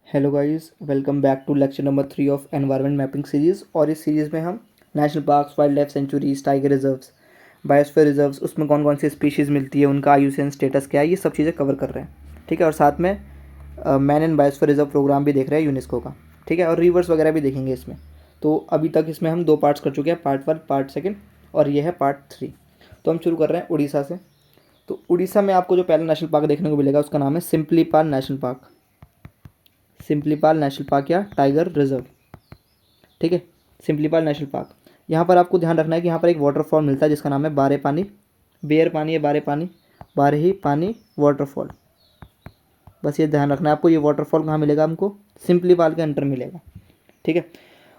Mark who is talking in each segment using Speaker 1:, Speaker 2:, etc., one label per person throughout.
Speaker 1: Hello guys, welcome back to lecture number 3 of environment mapping series. और इस series में हम national parks, wildlife sanctuaries, tiger reserves, biosphere reserves, उसमें कौन कौन सी स्पीशीज़ मिलती है, उनका आईयूसीएन स्टेटस क्या है, ये सब चीज़ें कवर कर रहे हैं। ठीक है। और साथ में man and biosphere reserve programme भी देख रहे हैं यूनेस्को का। ठीक है। और रिवर्स वगैरह भी देखेंगे इसमें। तो अभी तक इसमें हम 2 पार्ट्स कर चुके हैं, पार्ट 1, पार्ट 2, और ये है पार्ट 3। तो हम शुरू कर रहे हैं उड़ीसा से। तो उड़ीसा में आपको जो पहला नेशनल पार्क देखने को मिलेगा उसका नाम है सिम्पलीपाल नेशनल पार्क। सिम्पलीपाल नेशनल पार्क या टाइगर रिजर्व। ठीक है। सिम्पलीपाल नेशनल पार्क, यहाँ पर आपको ध्यान रखना है कि यहाँ पर एक वाटरफॉल मिलता है जिसका नाम है बारे पानी। बेयर पानी है, बारे पानी, बारे ही पानी वाटरफॉल। बस ये ध्यान रखना है आपको, ये वाटरफॉल कहाँ मिलेगा, हमको सिम्पलीपाल के अंडर मिलेगा। ठीक है।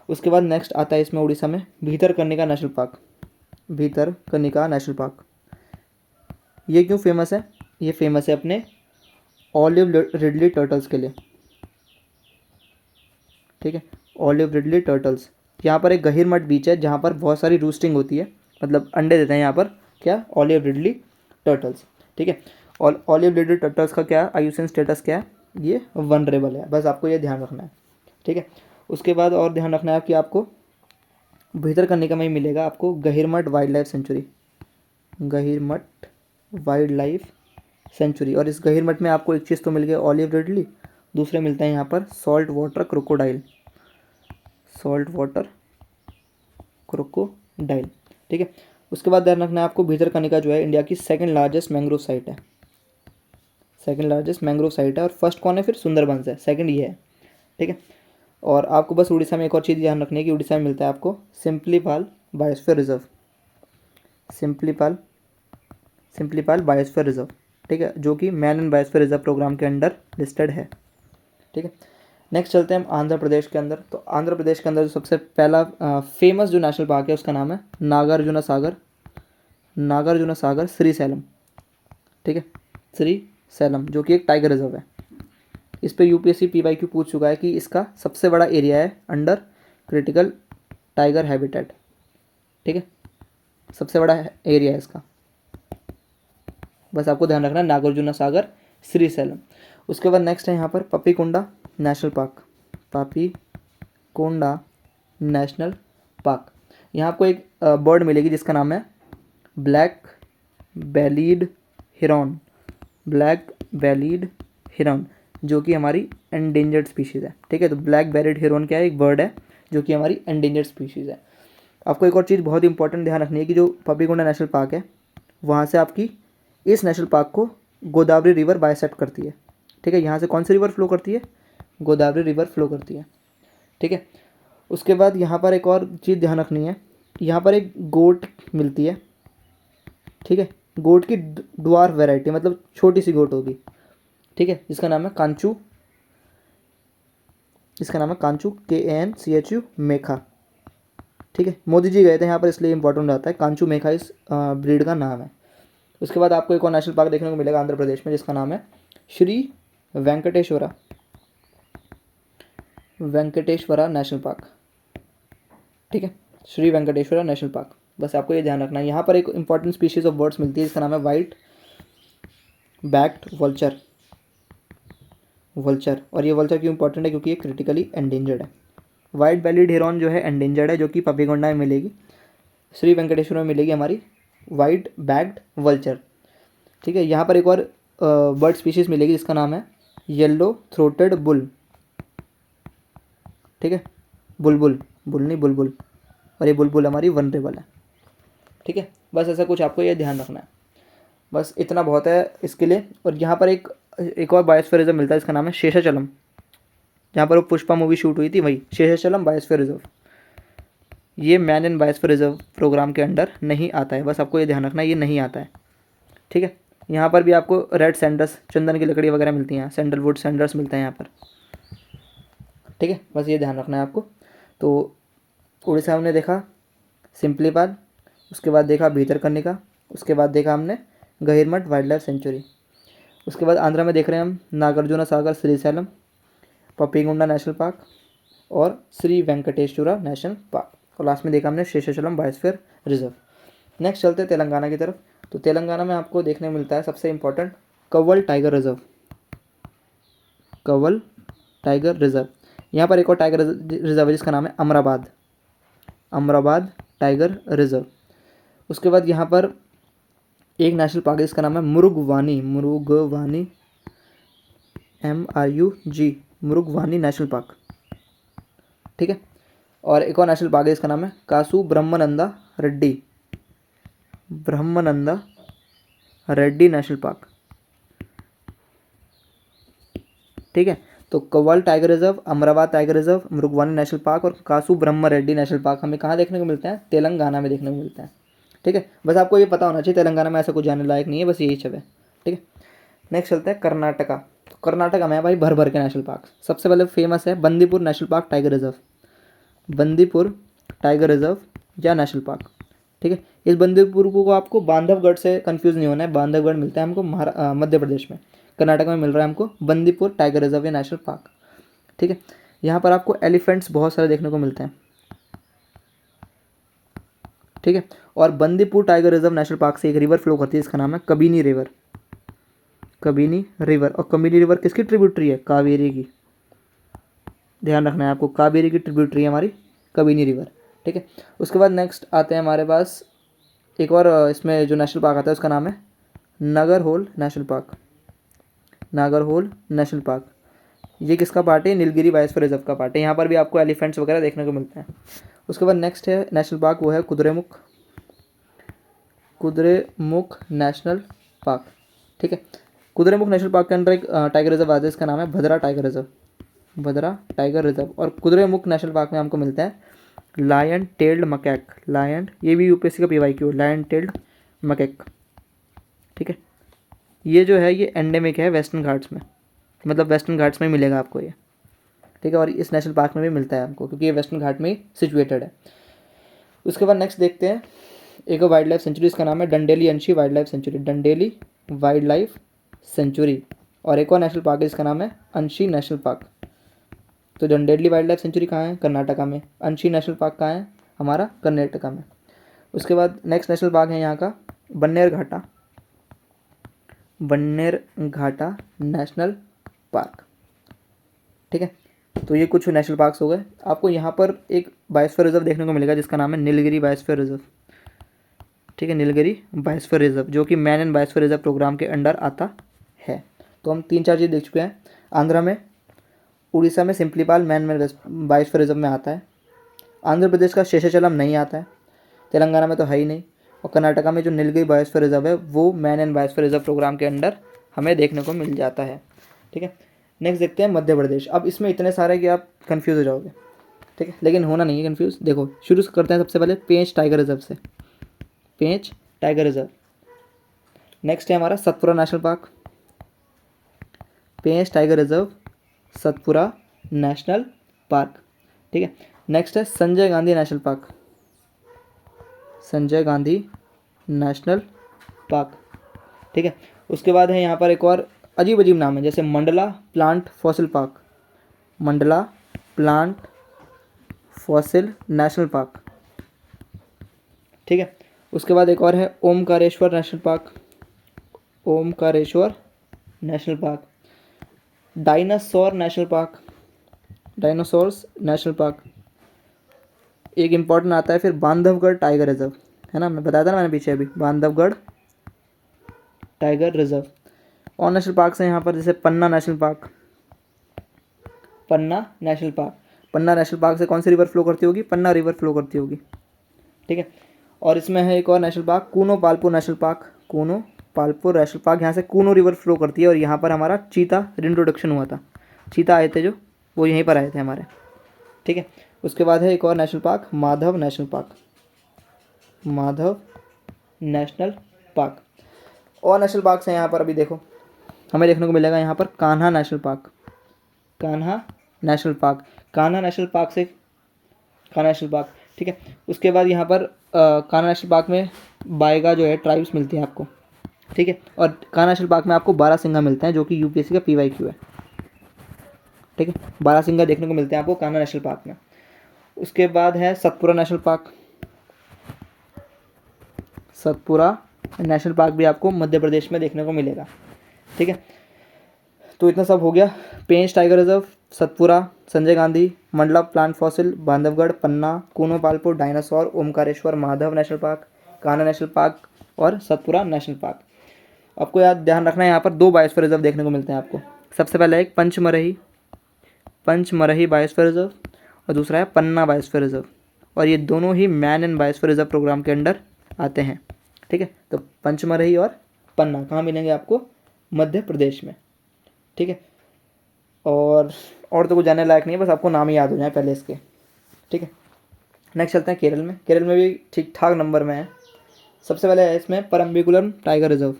Speaker 1: उसके बाद नेक्स्ट आता है इसमें उड़ीसा में Bhitarkanika national park. Bhitarkanika national park, ये क्यों फेमस है? ये फेमस है अपने ऑलिव रिडली टर्टल्स के लिए। ठीक है। ऑलिव रिडली टर्टल्स, यहाँ पर एक गहिरमठ बीच है जहाँ पर बहुत सारी रूस्टिंग होती है, मतलब अंडे देते हैं यहाँ पर क्या, ऑलिव रिडली टर्टल्स। ठीक है। और ऑलिव रिडली टर्टल्स का क्या आईयूसीएन स्टेटस क्या है, ये वनरेबल है। बस आपको ये ध्यान रखना है। ठीक है। उसके बाद और ध्यान रखना है कि आपको भीतरकनिका में ही मिलेगा आपको Gahirmatha wild life sanctuary. Gahirmatha wild life sanctuary. और इस गहिरमठ में आपको एक चीज़ तो मिल गई, ऑलिव रिडली। दूसरे मिलते हैं यहाँ पर salt water crocodile. Salt water crocodile. ठीक है। उसके बाद ध्यान रखना है आपको भीतरकनिका जो है इंडिया की सेकंड लार्जेस्ट मैंग्रोव साइट है। सेकंड लार्जेस्ट मैंग्रोव साइट है। और फर्स्ट कौन है फिर? सुंदरबंस है, सेकंड ये है। ठीक है। और आपको बस उड़ीसा में एक और चीज़ ध्यान रखनी है कि उड़ीसा में मिलता है आपको Simlipal biosphere reserve. Simlipal Simlipal biosphere reserve. ठीक है, जो कि man and biosphere reserve programme के अंडर लिस्टेड है। ठीक है। नेक्स्ट चलते हैं हम आंध्र प्रदेश के अंदर। तो आंध्र प्रदेश के अंदर जो सबसे पहला फेमस जो नेशनल पार्क है उसका नाम है नागार्जुना सागर। नागार्जुना सागर श्रीशैलम। ठीक है। श्रीशैलम जो कि एक टाइगर रिजर्व है। इस पे यूपीएससी पीवाईक्यू पूछ चुका है कि इसका सबसे बड़ा एरिया है अंडर क्रिटिकल टाइगर हैबिटेट। ठीक है। सबसे बड़ा एरिया है इसका। बस आपको ध्यान रखना है नागार्जुना सागर श्रीशैलम। उसके बाद नेक्स्ट है यहाँ पर Papikonda national park. Papikonda national park. यहाँ आपको एक बर्ड मिलेगी जिसका नाम है black bellied heron. Black bellied heron जो कि हमारी एंडेंजर्ड स्पीशीज़ है। ठीक है। तो ब्लैक बेलीड हिरन क्या है? एक बर्ड है जो कि हमारी एंडेंजर्ड स्पीशीज़ है। आपको एक और चीज़ बहुत इंपॉर्टेंट ध्यान रखनी है कि जो पपीकोंडा नेशनल पार्क है वहाँ से आपकी इस नेशनल पार्क को गोदावरी रिवर बाइसेक्ट करती है। ठीक है। यहाँ से कौन सी रिवर फ्लो करती है? गोदावरी रिवर फ्लो करती है। ठीक है। उसके बाद यहाँ पर एक और चीज़ ध्यान रखनी है, यहाँ पर एक गोट मिलती है। ठीक है। गोट की ड्वार्फ वैरायटी, मतलब छोटी सी गोट होगी। ठीक है। जिसका नाम है कांचू। इसका नाम है कांचू, KANCHU मेखा। ठीक है। मोदी जी गए थे यहाँ पर इसलिए इंपॉर्टेंट रहता है, कांचू मेखा इस ब्रीड का नाम है। उसके बाद आपको एक और नेशनल पार्क देखने को मिलेगा आंध्र प्रदेश में जिसका नाम है श्री वेंकटेश्वरा। Venkateswara national park. ठीक है। Shri Venkateswara national park. बस आपको ये ध्यान रखना है। यहाँ पर एक इंपॉर्टेंट स्पीशीज ऑफ बर्ड्स मिलती है जिसका नाम है वाइट बैक्ड वल्चर। वल्चर। और ये वल्चर क्यों इंपॉर्टेंट है? क्योंकि ये क्रिटिकली एंडेंजर्ड है। वाइट बेलीड हिरन जो है एंडेंजर्ड है, जो कि पपीकोंडा में मिलेगी। श्री वेंकटेश्वर में मिलेगी हमारी वाइट बैक्ड वल्चर। ठीक है। यहाँ पर एक और बर्ड स्पीशीज मिलेगी जिसका नाम है येलो थ्रोटेड बुल। ठीक है। बुलबुल, बुल नहीं बुलबुल। और ये बुलबुल हमारी वनरेबल है। ठीक है। बस ऐसा कुछ आपको ये ध्यान रखना है। बस इतना बहुत है इसके लिए। और यहाँ पर एक और बायोस्फीयर रिजर्व मिलता है, इसका नाम है शेषाचलम। जहाँ पर वो पुष्पा मूवी शूट हुई थी, वही शेषाचलम बायोस्फीयर रिजर्व। ये man and biosphere reserve programme के अंडर नहीं आता है। बस आपको ये ध्यान रखना है, ये नहीं आता है। ठीक है। यहाँ पर भी आपको रेड सैंडल्स, चंदन की लकड़ी वगैरह मिलती हैं, सैंडलवुड सैंडल्स मिलते हैं यहाँ पर। ठीक है। बस ये ध्यान रखना है आपको। तो उड़ीसा हमने देखा सिम्पलीपाल, उसके बाद देखा भीतरकनिका, उसके बाद देखा हमने गहिरमठ वाइल्ड लाइफ सेंचुरी। उसके बाद आंध्रा में देख रहे हैं हम नागार्जुना सागर श्रीशैलम, पपीकोंडा नेशनल पार्क और श्री वेंकटेश्वरा नेशनल पार्क। और लास्ट में देखा हमने शेषाचलम बायोस्फीयर रिजर्व। नेक्स्ट चलते हैं तेलंगाना की तरफ। तो तेलंगाना में आपको देखने मिलता है सबसे important Kawal tiger reserve. Kawal tiger reserve. यहाँ पर एक और टाइगर रिजर्व है जिसका नाम है अमराबाद, अमराबाद टाइगर रिजर्व। उसके बाद यहाँ पर एक नेशनल पार्क है जिसका नाम है मुरुगवानी, मुरुगवानी MRUG, मुरुगवानी नेशनल पार्क, ठीक है। और एक और नेशनल पार्क है जिसका नाम है कासु ब्रह्मानंदा रेड्डी, ब्रह्मानंदा रेड्डी नेशनल पार्क, ठीक है। तो Kawal tiger reserve, Amrabad tiger reserve, Mrugavani national park और कासु ब्रह्म रेड्डी नेशनल पार्क हमें कहाँ देखने को मिलते हैं? तेलंगाना में देखने को मिलते हैं, ठीक है। बस आपको ये पता होना चाहिए तेलंगाना में ऐसा कुछ जाने लायक नहीं है, बस यही सब है, ठीक है। नेक्स्ट चलते हैं कर्नाटका। तो कर्नाटका में है भाई भर भर के नेशनल पार्क। सबसे पहले फेमस है Bandipur national park tiger reserve, Bandipur tiger reserve या नेशनल पार्क, ठीक है। इस बंदीपुर को आपको बांधवगढ़ से कंफ्यूज नहीं होना है, बांधवगढ़ मिलता है हमको मध्य प्रदेश में। कर्नाटक में मिल रहा है हमको बंदीपुर टाइगर रिजर्व या नेशनल पार्क, ठीक है। यहाँ पर आपको एलिफेंट्स बहुत सारे देखने को मिलते हैं, ठीक है। और Bandipur tiger reserve national park से एक रिवर फ्लो करती है, इसका नाम है कबिनी रिवर, कबिनी रिवर। और कबिनी रिवर किसकी ट्रिब्यूटरी है? कावेरी की, ध्यान रखना है आपको, कावेरी की ट्रिब्यूटरी है हमारी कबिनी रिवर, ठीक है। उसके बाद नेक्स्ट आते हैं हमारे पास एक और इसमें जो नेशनल पार्क आता है उसका नाम है Nagarhole national park, Nagarhole national park. ये किसका पार्ट है? नीलगिरी बायोस्फीयर रिजर्व का पार्ट है। यहाँ पर भी आपको एलिफेंट्स वगैरह देखने को मिलते हैं। उसके बाद नेक्स्ट है नेशनल पार्क, वो है कुद्रेमुख, कुद्रेमुख नेशनल पार्क, ठीक है। कुद्रेमुख नेशनल पार्क के अंदर एक टाइगर रिजर्व आता है, इसका नाम है भद्रा टाइगर रिजर्व, भद्रा टाइगर रिजर्व। और कुद्रेमुख नेशनल पार्क में हमको मिलता है लायन टेल्ड मकैक, लायन, ये भी यूपीएससी का PYQ, लायन टेल्ड मकैक, ठीक है। ये जो है ये एंडेमिक है वेस्टर्न घाट्स में, मतलब वेस्टर्न घाट्स में मिलेगा आपको ये, ठीक है। और इस नेशनल पार्क में भी मिलता है आपको क्योंकि ये वेस्टर्न घाट में ही सिचुएटेड है। उसके बाद नेक्स्ट देखते हैं एक वाइल्ड लाइफ सेंचुरी, इसका नाम है डंडेली अंशी wild life century, Dandeli wild life sanctuary. और एक और नेशनल पार्क है जिसका नाम है अंशी नेशनल पार्क। तो डंडेली वाइल्ड लाइफ सेंचुरी कहाँ है? कर्नाटका में। अंशी नेशनल पार्क कहाँ है? हमारा कर्नाटका में। उसके बाद नेक्स्ट नेशनल पार्क है यहाँ का बन्नेर घाटा, बन्नेर घाटा नेशनल पार्क, ठीक है। तो ये कुछ नेशनल पार्क्स हो गए। आपको यहाँ पर एक बायोस्फीयर रिजर्व देखने को मिलेगा जिसका नाम है नीलगिरी बायोस्फीयर रिजर्व, ठीक है, नीलगिरी बायोस्फीयर रिजर्व, जो कि man and biosphere reserve programme के अंडर आता है। तो हम 3-4 चीज़ देख चुके हैं। आंध्रा में, उड़ीसा में सिंपलीपाल मैन बायोस्फीयर रिजर्व में आता है, आंध्र प्रदेश का शेषाचलम नहीं आता है, तेलंगाना में तो है ही नहीं, और कर्नाटका में जो नीलगिरी बायोस्फीयर रिजर्व है वो man and biosphere reserve programme के अंडर हमें देखने को मिल जाता है, ठीक है। नेक्स्ट देखते हैं मध्य प्रदेश। अब इसमें इतने सारे कि आप कन्फ्यूज़ हो जाओगे, ठीक है, लेकिन होना नहीं है कन्फ्यूज़। देखो शुरू करते हैं सबसे पहले पेंच टाइगर रिजर्व से, पेंच टाइगर रिजर्व। नेक्स्ट है हमारा Satpura national park, Pench tiger reserve, Satpura national park, ठीक है। नेक्स्ट है Sanjay Gandhi national park, Sanjay Gandhi national park, ठीक है। उसके बाद है यहाँ पर एक और अजीब अजीब नाम है, जैसे Mandla plant fossil park, Mandla plant fossil national park, ठीक है। उसके बाद एक और है Omkareshwar national park, Omkareshwar national park. Dinosaur national park, dinosaurs national park. एक इम्पॉर्टेंट आता है फिर बांधवगढ़ टाइगर रिजर्व, है ना, मैं बताया था ना मैंने पीछे अभी, बांधवगढ़ टाइगर रिजर्व। और नेशनल पार्क हैं यहाँ पर जैसे पन्ना नेशनल पार्क, पन्ना नेशनल पार्क, पन्ना नेशनल पार्क से कौन सी रिवर फ्लो करती होगी? पन्ना रिवर फ्लो करती होगी, ठीक है। और इसमें है एक और national park Kuno Palpur national park, Kuno Palpur national park, यहाँ से कूनो रिवर फ्लो करती है और यहाँ पर हमारा चीता इंट्रोडक्शन हुआ था, चीता आए थे जो, वो यहीं पर आए थे हमारे, ठीक है। उसके बाद है एक और national park Madhav national park, Madhav national park. और नेशनल पार्क्स हैं यहाँ पर, अभी देखो हमें देखने को मिलेगा यहाँ पर Kanha national park, Kanha national park, Kanha national park से कान्हा नेशनल पार्क, ठीक है। उसके बाद यहाँ पर कान्हा नेशनल पार्क में बायगा जो है ट्राइब्स मिलती हैं आपको, ठीक है। और कान्हा नेशनल पार्क में आपको बारहसिंगा मिलते हैं जो कि यूपीएससी का PYQ है, ठीक है, बारहसिंगा देखने को मिलते हैं आपको कान्हा नेशनल पार्क में। उसके बाद है Satpura national park, Satpura national park भी आपको मध्य प्रदेश में देखने को मिलेगा, ठीक है। तो इतना सब हो गया, Pench tiger reserve, Satpura, Sanjay Gandhi, Mandla plant fossil, Bandhavgarh, Panna, Kuno Palpur, dinosaur, Omkareshwar, Madhav national park, Kanha national park और सतपुरा नेशनल पार्क। आपको याद ध्यान रखना है, यहाँ पर 2 बायोस्फीयर रिजर्व देखने को मिलते हैं आपको। सबसे पहला एक पंचमरही बायोस्फीयर रिजर्व और दूसरा है पन्ना बायोस्फीयर रिजर्व, और ये दोनों ही man and biosphere reserve programme के अंडर आते हैं। ठीक है, तो पंचमरही और पन्ना कहाँ मिलेंगे आपको? मध्य प्रदेश में। ठीक है, और तो कुछ जानने लायक नहीं है, बस आपको नाम ही याद हो जाए पहले इसके। ठीक है, नेक्स्ट चलते हैं केरल में। केरल में भी ठीक ठाक नंबर में है। सबसे पहले है इसमें Parambikulam tiger reserve,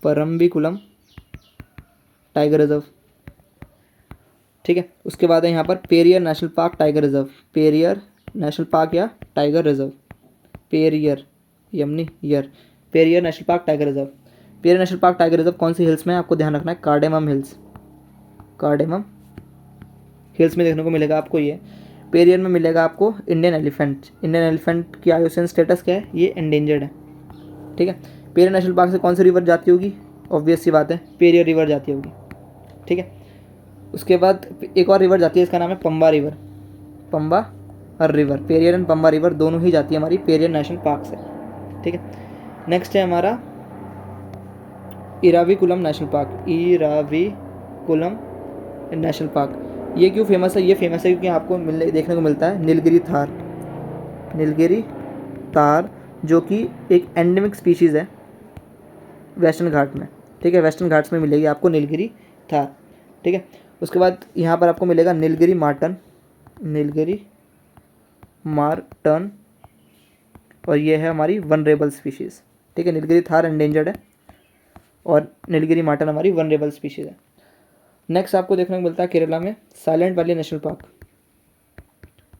Speaker 1: Parambikulam tiger reserve. ठीक है, उसके बाद है यहाँ पर Periyar national park tiger reserve, Periyar national park या टाइगर रिजर्व, पेरियर यमनी यर, Periyar national park tiger reserve. Periyar national park tiger reserve कौन सी हिल्स में है आपको ध्यान रखना है? कार्डेमम हिल्स, कार्डेमम हिल्स में देखने को मिलेगा आपको ये। पेरियर में मिलेगा आपको इंडियन एलिफेंट। इंडियन एलिफेंट की आईयूसीएन स्टेटस क्या है? ये एंडेंजर्ड है। ठीक है, पेरियर नेशनल पार्क से कौन सी रिवर जाती होगी? ऑब्वियस सी बात है, पेरियर रिवर जाती होगी। ठीक है, उसके बाद एक और रिवर जाती है, इसका नाम है पंबा रिवर, पंबा और river, Periyar and Pamba river दोनों ही जाती है हमारी पेरियर नेशनल पार्क से। ठीक है, नेक्स्ट है हमारा Eravikulam national park, Eravikulam national park. ये क्यों फेमस है? ये फेमस है क्योंकि आपको देखने को मिलता है नीलगिरी थार, नीलगिरी तार जो कि एक एंडेमिक स्पीशीज़ है वेस्टर्न घाट में। ठीक है, वेस्टर्न घाट्स में मिलेगी आपको नीलगिरी थार। ठीक है, उसके बाद यहाँ पर आपको मिलेगा नीलगिरी मार्टन, नीलगिरी मार्टन, और ये है हमारी वनरेबल स्पीशीज़। ठीक है, नीलगिरी थार एंडेंजर्ड है और नीलगिरी मार्टन हमारी वनरेबल स्पीशीज़ है। नेक्स्ट आपको देखने को मिलता है केरला में silent valley national park,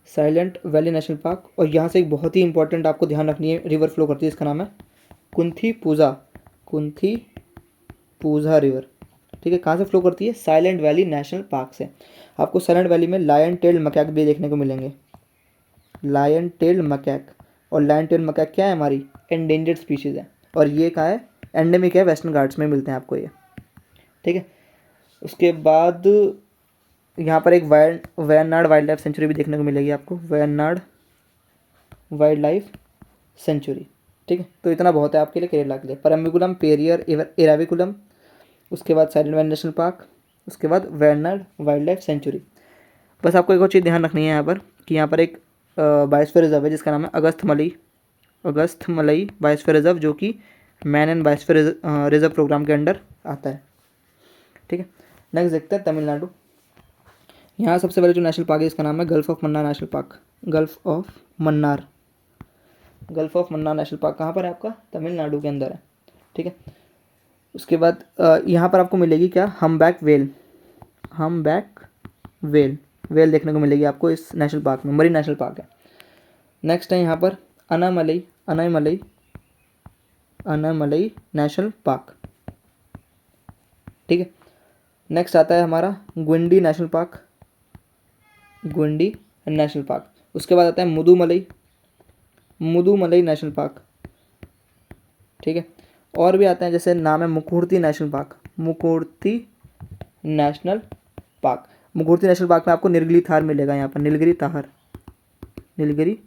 Speaker 1: silent valley national park. और यहाँ से एक बहुत ही इंपॉर्टेंट आपको ध्यान रखनी है रिवर फ्लो करती है, इसका नाम है कुंथी पूजा, कुंथी पूजा रिवर। ठीक है, कहाँ से फ्लो करती है? साइलेंट वैली नेशनल पार्क से। आपको साइलेंट वैली में लायन टेल्ड मकैक भी देखने को मिलेंगे, लायन टेल्ड मकैक। और लायन टेल्ड मकैक क्या है? हमारी एंडेंजर्ड स्पीशीज़ है, और ये कहाँ है? एंडेमिक है, वेस्टर्न घाट्स में मिलते हैं आपको ये। ठीक है, उसके बाद यहाँ पर एक वयनाड वाइल्ड लाइफ सेंचुरी भी देखने को मिलेगी आपको, वयनाड वाइल्ड लाइफ सेंचुरी। ठीक है, तो इतना बहुत है आपके लिए केरला के लिए। परम्बिकुलम, पेरियर, इराविकुलम, उसके बाद साइलेंट वैली नेशनल पार्क, उसके बाद वयनाड वाइल्ड लाइफ सेंचुरी। बस आपको एक और चीज़ ध्यान रखनी है यहाँ पर कि यहाँ पर एक बायोस्फीयर रिजर्व है जिसका नाम है अगस्थमलई बायोस्फीयर रिजर्व, जो कि man and biosphere reserve programme के अंडर आता है। ठीक है, नेक्स्ट देखते हैं तमिलनाडु। यहाँ सबसे पहले जो नेशनल पार्क है इसका नाम है gulf of Mannar national park, gulf of Mannar, gulf of Mannar national park कहाँ पर है आपका? तमिलनाडु के अंदर है। ठीक है, उसके बाद यहाँ पर आपको मिलेगी क्या? हमबैक वेल, हमबैक वेल, वेल देखने को मिलेगी आपको इस नेशनल पार्क में, मरीन नेशनल पार्क है। नेक्स्ट है यहाँ पर अनामलई, अनामलई, अनामलई नेशनल पार्क। ठीक है, नेक्स्ट आता है हमारा गुंडी नेशनल पार्क, गुंडी नेशनल पार्क। उसके बाद आता है मुदुमलई, मुदुमलई नेशनल पार्क। ठीक है, और भी आते हैं, जैसे नाम है Mukurthi national park, Mukurthi national park. Mukurthi national park में आपको नीलगिरी थार मिलेगा, यहाँ पर नीलगिरी तार, नीलगिरी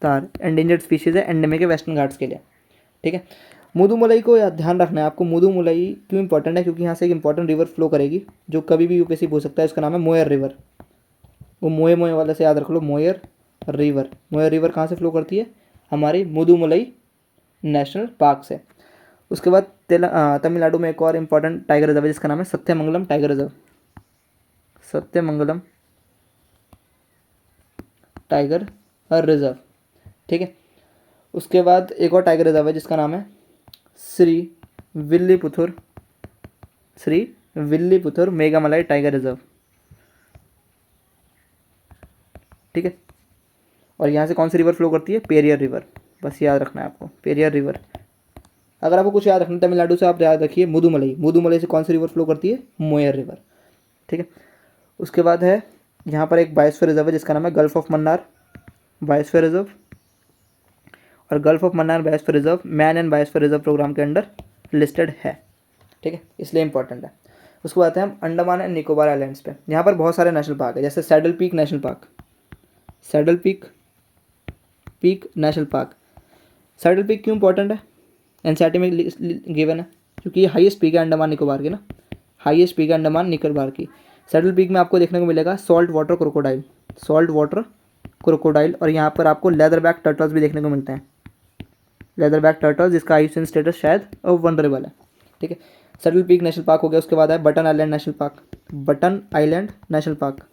Speaker 1: तार एंडेंजर्ड स्पीशीज़ है, एंडेमिक है वेस्टर्न घाट्स के लिए। ठीक है, मुदुमलई को ध्यान रखना है आपको। मुदुमलई क्यों इंपॉर्टेंट है? क्योंकि यहाँ से एक इंपॉर्टेंट रिवर फ्लो करेगी जो कभी भी यूपीएससी पूछ सकता है, उसका नाम है मोयर रिवर। वो मोए मोए वाले से याद रख लो, मोयर रिवर। मोयर रिवर कहाँ से फ्लो करती है? हमारी मुदुमलई नेशनल पार्क से। उसके बाद तमिलनाडु में एक और इम्पॉर्टेंट टाइगर रिजर्व है जिसका नाम है Sathyamangalam tiger reserve, Sathyamangalam tiger reserve. ठीक है, उसके बाद एक और टाइगर रिजर्व है जिसका नाम है श्री विल्लीपुथुर, श्री विल्लीपुथुर मेघामलाई टाइगर रिजर्व। ठीक है, और यहाँ से कौन सी रिवर फ्लो करती है? पेरियर रिवर, बस याद रखना है आपको, पेरियर रिवर। अगर आपको कुछ याद रखना है तमिलनाडु से, आप याद रखिए मुदुमलई, मुदुमलई से कौन सी रिवर फ्लो करती है? Moyer river. ठीक है, उसके बाद है यहाँ पर एक बायोस्फीयर रिजर्व है जिसका नाम है gulf of Mannar biosphere reserve, और gulf of Mannar biosphere reserve man and biosphere reserve programme के अंडर लिस्टेड है। ठीक है, इसलिए इंपॉर्टेंट है। उसके बाद आते हैं हम अंडमान एंड निकोबार आइलैंड्स पे। यहाँ पर बहुत सारे नेशनल पार्क है, जैसे saddle peak national park, saddle peak national park. Saddle peak क्यों इंपॉर्टेंट है, एनसीईआरटी में गिवन है, क्योंकि ये हाईएस्ट पीक है अंडमान निकोबार की ना, हाईएस्ट पीक है अंडमान निकोबार की। सैडल पीक में आपको देखने को मिलेगा salt water crocodile, salt water crocodile, और यहाँ पर आपको लेदर बैक टर्टल्स भी देखने को मिलते हैं, लेदर बैक टर्टल्स, जिसका आईयूसीएन स्टेटस शायद वनरेबल है। ठीक है, सैडल पीक नेशनल पार्क हो गया। उसके बाद है button island national park, button island national park.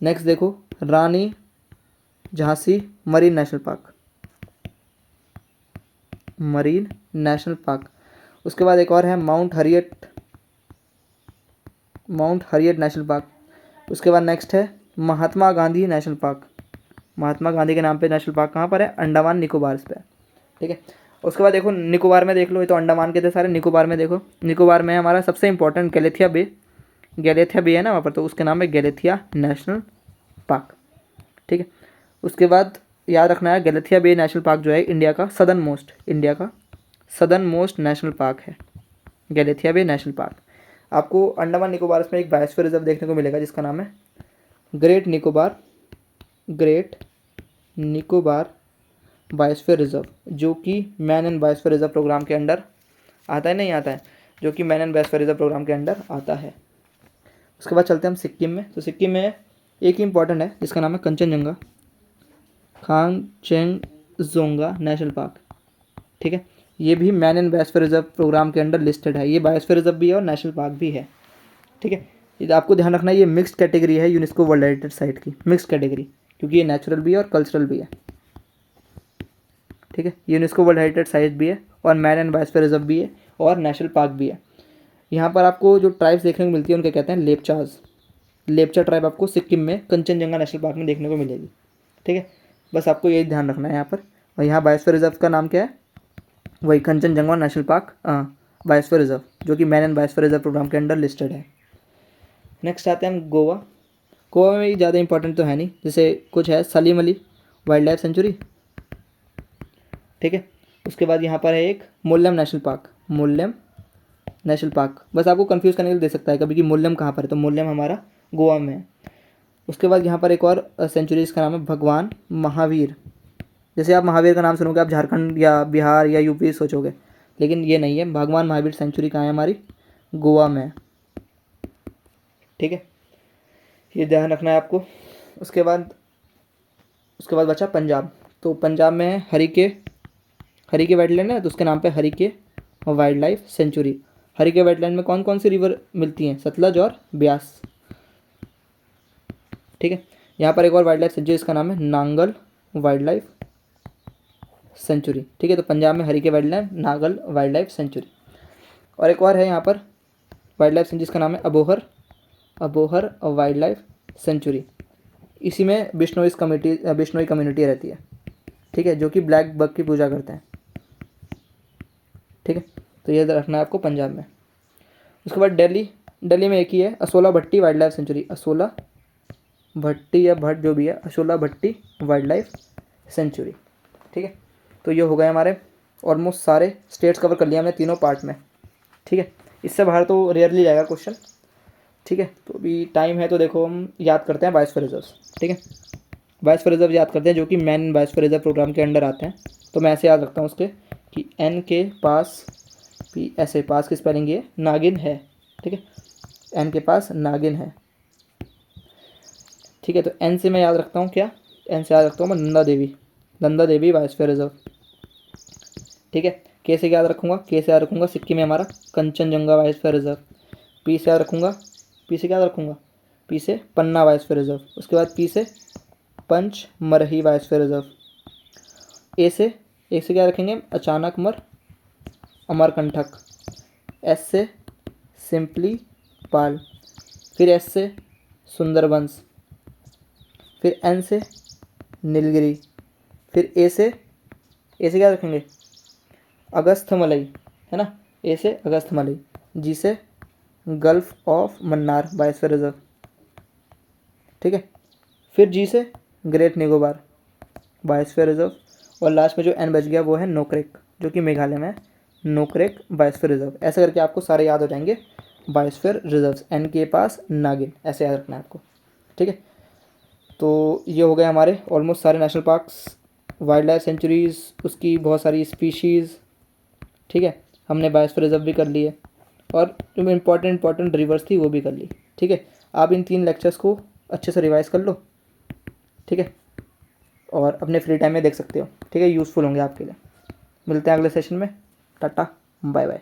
Speaker 1: Next देखो Rani Jhansi marine national park, marine national park. उसके बाद एक और है माउंट हरियट नेशनल पार्क। उसके बाद नेक्स्ट है महात्मा गांधी नेशनल पार्क, महात्मा गांधी के नाम पे नेशनल पार्क कहाँ पर है, अंडमान निकोबार पे। ठीक है, उसके बाद देखो निकोबार में देख लो, ये तो अंडमान के थे सारे, निकोबार में देखो, निकोबार में हमारा सबसे इंपॉर्टेंट गैलेथिया बे, गैलेथिया बे है ना वहाँ पर, तो उसके नाम है गैलेथिया नेशनल पार्क। ठीक है, उसके बाद याद रखना है गैलेथिया बे नेशनल पार्क जो है इंडिया का सदर्न मोस्ट नेशनल पार्क है, गैलेथिया बे नेशनल पार्क। आपको अंडमान निकोबार में एक बायोस्फीयर रिजर्व देखने को मिलेगा जिसका नाम है ग्रेट निकोबार बायोस्फीयर रिजर्व, जो कि man and biosphere reserve programme के अंडर आता है, नहीं आता है, जो कि man and biosphere reserve programme के अंडर आता है। उसके बाद चलते हैं हम सिक्किम में। तो सिक्किम में एक ही इंपॉर्टेंट है जिसका नाम है कांगचेंजोंगा नेशनल पार्क। ठीक है, ये भी man and biosphere reserve programme के अंडर लिस्टेड है, ये बायोस्फीयर रिजर्व भी है और नेशनल पार्क भी है। ठीक है, ये आपको ध्यान रखना है, ये मिक्स्ड कैटेगरी है यूनेस्को वर्ल्ड हेरिटेज साइट की, मिक्स्ड कैटेगरी, क्योंकि ये नेचुरल भी है और कल्चरल भी है। ठीक है, यूनेस्को वर्ल्ड हेरिटेज साइट भी है और मैन एंड बायोस्फीयर रिजर्व भी है और नेशनल पार्क भी है। यहाँ पर आपको जो ट्राइब्स देखने को मिलती है उनके कहते हैं लेपचाज, लेपचा ट्राइब आपको सिक्किम में कंचनजंगा नेशनल पार्क में देखने को मिलेगी। ठीक है, बस आपको यही ध्यान रखना है यहाँ पर। और यहाँ बायोस्फीयर रिजर्व का नाम क्या है, वही Kanchenjunga national park biosphere reserve, जो कि man and biosphere reserve programme के अंडर लिस्टेड है। नेक्स्ट आते हैं हम गोवा। गोवा में ज़्यादा इंपॉर्टेंट तो है नहीं, जैसे कुछ है Salim Ali wild life century. ठीक है, उसके बाद यहाँ पर है एक मोल्लम नेशनल पार्क, मोल्लम नेशनल पार्क, बस आपको कंफ्यूज करने के लिए दे सकता है कभी कि मोल्लम कहाँ पर है, तो मोल्लम हमारा गोवा में है। उसके बाद यहाँ पर एक और सेंचुरी, इसका नाम है भगवान महावीर। जैसे आप महावीर का नाम सुनोगे आप झारखंड या बिहार या यूपी सोचोगे, लेकिन ये नहीं है, भगवान महावीर सेंचुरी कहाँ है, हमारी गोवा में है। ठीक है, ये ध्यान रखना है आपको। उसके बाद बचा पंजाब। तो पंजाब में है हरिके वेटलैंड है, तो उसके नाम पे Harike wild life century. Harike wetland में कौन कौन सी रिवर मिलती हैं, सतलज और ब्यास। ठीक है, यहाँ पर एक और वाइल्ड लाइफ सेंचुरी, इसका नाम है नांगल वाइल्ड लाइफ सेंचुरी। ठीक है, तो पंजाब में Harike wetland, Nangal wild life sanctuary. और एक और है यहाँ पर वाइल्ड लाइफ सेंचुरी, इसका नाम है अबोहर वाइल्ड लाइफ सेंचुरी। इसी में बिश्नोई कम्युनिटी रहती है। ठीक है, जो कि ब्लैक बग की पूजा करते हैं। ठीक है, तो ये रखना है आपको पंजाब में। उसके बाद दिल्ली में एक ही है असोला भट्टी वाइल्ड लाइफ सेंचुरी, असोला भट्टी या भट्ट जो भी है, असोला भट्टी वाइल्ड लाइफ सेंचुरी। ठीक है, तो ये हो गए हमारे ऑलमोस्ट सारे स्टेट्स कवर कर लिया हमने तीनों पार्ट में। ठीक है, इससे बाहर तो रेयरली जाएगा क्वेश्चन। ठीक है, तो अभी टाइम है तो देखो हम याद करते हैं बायोस्फीयर रिजर्व्स। ठीक है, बायोस्फीयर रिजर्व याद करते हैं जो कि मैन बायोस्फीयर रिजर्व प्रोग्राम के अंडर आते हैं। तो मैं ऐसे याद रखता हूँ उसके कि एन के पास पी, ऐसे पास की स्पेलिंग ये नागिन है। ठीक है, एन के पास नागिन है। ठीक है, तो एन से मैं याद रखता हूँ क्या, एन से याद रखता हूँ मैं नंदा देवी बायोस्फीयर रिजर्व। ठीक है, के से याद रखूँगा सिक्किम में हमारा कंचनजंगा बायोस्फीयर रिजर्व। पी से याद रखूँगा, पी से पन्ना बायोस्फीयर रिजर्व। उसके बाद पी से पंचमरही बायोस्फीयर रिजर्व। ए से क्या रखेंगे, अचानकमर अमरकंटक। एस से सिंपली पाल, फिर एस से सुंदरबंस, फिर एन से नीलगिरी, फिर ए से क्या रखेंगे, अगस्थमलई, है ना, ए से अगस्थमलई। जी से gulf of Mannar biosphere reserve. ठीक है, फिर जी से ग्रेट निकोबार बायोस्फीयर रिजर्व। और लास्ट में जो एन बच गया वो है नोक्रेक, जो कि मेघालय में है, नोक्रेक बायोस्फीयर रिजर्व। ऐसे करके आपको सारे याद हो जाएंगे बायोस्फीयर रिजर्व्स, एन के पास नागिन, ऐसे याद रखना है आपको। ठीक है, तो ये हो गए हमारे ऑलमोस्ट सारे national parks, wild life centuries, उसकी बहुत सारी स्पीशीज़। ठीक है, हमने बायोस्फीयर रिजर्व भी कर लिए और जो इंपॉर्टेंट रिवर्स थी वो भी कर ली। ठीक है, आप इन 3 लेक्चर्स को अच्छे से रिवाइज कर लो। ठीक है, और अपने फ्री टाइम में देख सकते हो। ठीक है, यूज़फुल होंगे आपके लिए। मिलते हैं अगले सेशन में। Tata, bye bye.